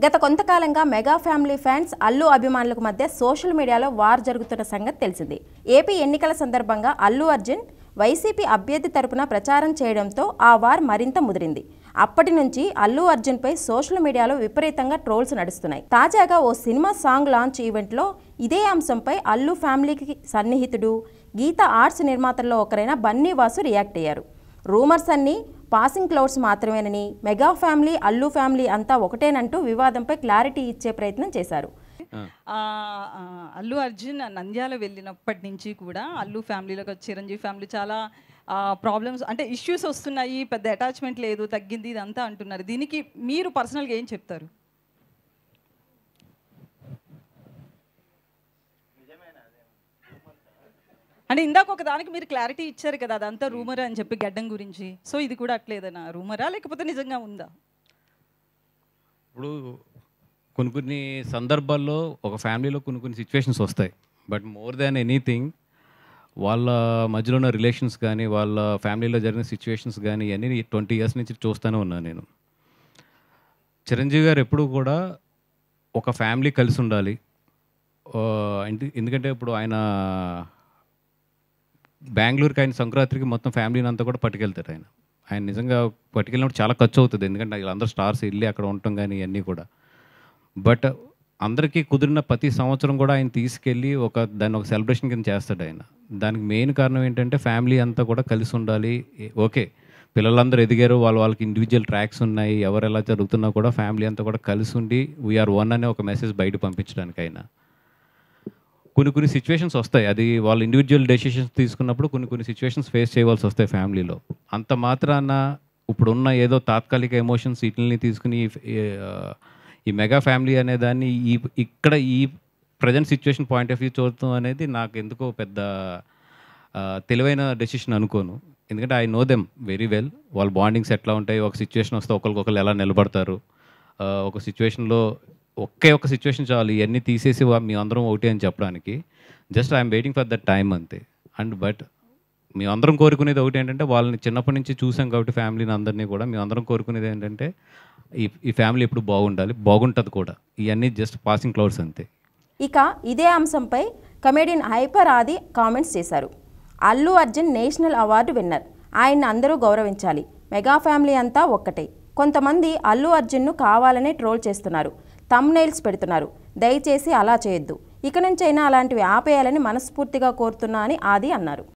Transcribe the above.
గత కొంతకాలంగా mega family fans Allu అభిమానులకు మధ్య సోషల్ మీడియాలో వార్ జరుగుతున్న సంగతి తెలిసింది. ఏపీ ఎన్నికల సందర్భంగా అల్లు అర్జున్ వైసీపీ అభ్యర్థి తరపున ప్రచారం చేయడంతో ఆ వార్ మరింత ముదిరింది. అప్పటి నుంచి అల్లు అర్జున్పై సోషల్ మీడియాలో విపరీతంగా ట్రోల్స్ నడుస్తున్నాయి. తాజాగా ఓ సినిమా సాంగ్ లాంచ్ ఈవెంట్లో ఇదే అంశంపై అల్లు ఫ్యామిలీకి సన్నిహితుడు, గీత ఆర్ట్స్ నిర్మాతల్లో ఒకరైన బన్నీ వాసు రియాక్ట్ అయ్యారు. రూమర్స్ అన్నీ పాసింగ్ క్లౌడ్స్ మాత్రమేనని, మెగా ఫ్యామిలీ అల్లు ఫ్యామిలీ అంతా ఒకటేనంటూ వివాదంపై క్లారిటీ ఇచ్చే ప్రయత్నం చేశారు. అల్లు అర్జున్ నంద్యాల వెళ్ళినప్పటి నుంచి కూడా అల్లు ఫ్యామిలీలో చిరంజీవి ఫ్యామిలీ చాలా ప్రాబ్లమ్స్ అంటే ఇష్యూస్ వస్తున్నాయి, పెద్ద అటాచ్మెంట్ లేదు, తగ్గింది, ఇదంతా అంటున్నారు. దీనికి మీరు పర్సనల్గా ఏం చెప్తారు? అంటే ఇందాక ఒక దానికి మీరు క్లారిటీ ఇచ్చారు కదా, అదంతా రూమర్ అని చెప్పి గడ్డం గురించి. సో ఇది కూడా అట్లేదనా, రూమరా లేకపోతే నిజంగా ఉందా? ఇప్పుడు కొన్ని సందర్భాల్లో ఒక ఫ్యామిలీలో కొన్ని సిచ్యువేషన్స్ వస్తాయి. బట్ మోర్ దాన్ ఎనీథింగ్ వాళ్ళ మధ్యలో ఉన్న రిలేషన్స్ కానీ, వాళ్ళ ఫ్యామిలీలో జరిగిన సిచ్యువేషన్స్ కానీ ఇవన్నీ 20 years నుంచి చూస్తూనే ఉన్నాను నేను. చిరంజీవి గారు ఎప్పుడు కూడా ఒక ఫ్యామిలీ కలిసి ఉండాలి. ఎందుకంటే ఇప్పుడు ఆయన బెంగళూరుకి ఆయన సంక్రాంతికి మొత్తం ఫ్యామిలీని అంతా కూడా పట్టుకెళ్తారు. ఆయన నిజంగా పట్టుకెళ్ళినప్పుడు చాలా ఖర్చు అవుతుంది, ఎందుకంటే వీళ్ళందరూ స్టార్స్ వెళ్ళి అక్కడ ఉండటం కానీ ఇవన్నీ కూడా. బట్ అందరికీ కుదిరిన ప్రతి సంవత్సరం కూడా ఆయన తీసుకెళ్ళి దాన్ని ఒక సెలబ్రేషన్ కింద చేస్తాడు ఆయన. దానికి మెయిన్ కారణం ఏంటంటే ఫ్యామిలీ అంతా కూడా కలిసి ఉండాలి. ఓకే, పిల్లలందరూ ఎదిగారు, వాళ్ళకి ఇండివిజువల్ ట్రాక్స్ ఉన్నాయి, ఎవరు ఎలా జరుగుతున్నా కూడా ఫ్యామిలీ అంతా కూడా కలిసి ఉండి వీఆర్ వన్ అనే ఒక మెసేజ్ బయట పంపించడానికి అయినా కొన్ని సిచ్యువేషన్స్ వస్తాయి. అది వాళ్ళు ఇండివిజువల్ డెసిషన్స్ తీసుకున్నప్పుడు కొన్ని సిచ్యువేషన్స్ ఫేస్ చేయవలసి వస్తాయి ఫ్యామిలీలో. అంత మాత్రాన ఇప్పుడున్న ఏదో తాత్కాలిక ఎమోషన్స్ వీటిని తీసుకుని ఈ మెగా ఫ్యామిలీ అనే దాన్ని ఇక్కడ ఈ present situation point of view చూడటం అనేది నాకు ఎందుకో పెద్ద తెలివైన డెసిషన్ అనుకోను. ఎందుకంటే I know them very well. వాళ్ళ బాండింగ్స్ ఎట్లా ఉంటాయి, ఒక సిచ్యువేషన్ వస్తే ఒకరికొకరు ఎలా నిలబడతారు, ఒక సిచ్యువేషన్లో ఒక సిచ్యువేషన్ చాలు ఇవన్నీ తీసేసి మీ అందరం ఒకటి అని చెప్పడానికి. Just I'm waiting for that time అంతే. బట్ మేము అందరం కోరుకునేది ఒకటి ఏంటంటే, వాళ్ళని చిన్నప్పటి నుంచి చూసాం కాబట్టి ఫ్యామిలీని అందరినీ కూడా మేము అందరం కోరుకునేది ఏంటంటే ఈ ఫ్యామిలీ ఎప్పుడు బాగుండాలి, బాగుంటుంది కూడా. ఇవన్నీ జస్ట్ పాసింగ్ క్లౌడ్స్ అంతే. ఇక ఇదే అంశంపై కమెడియన్ హైపర్ ఆది కామెంట్స్ చేశారు. Allu Arjun national award winner, ఆయన్ని అందరూ గౌరవించాలి, మెగా ఫ్యామిలీ అంతా ఒక్కటే. కొంతమంది అల్లు అర్జున్ను కావాలనే ట్రోల్ చేస్తున్నారు, థంబ్నెయిల్స్ పెడుతున్నారు. దయచేసి అలా చేయొద్దు, ఇక నుంచైనా అలాంటివి ఆపేయాలని మనస్ఫూర్తిగా కోరుతున్నా అని ఆది అన్నారు.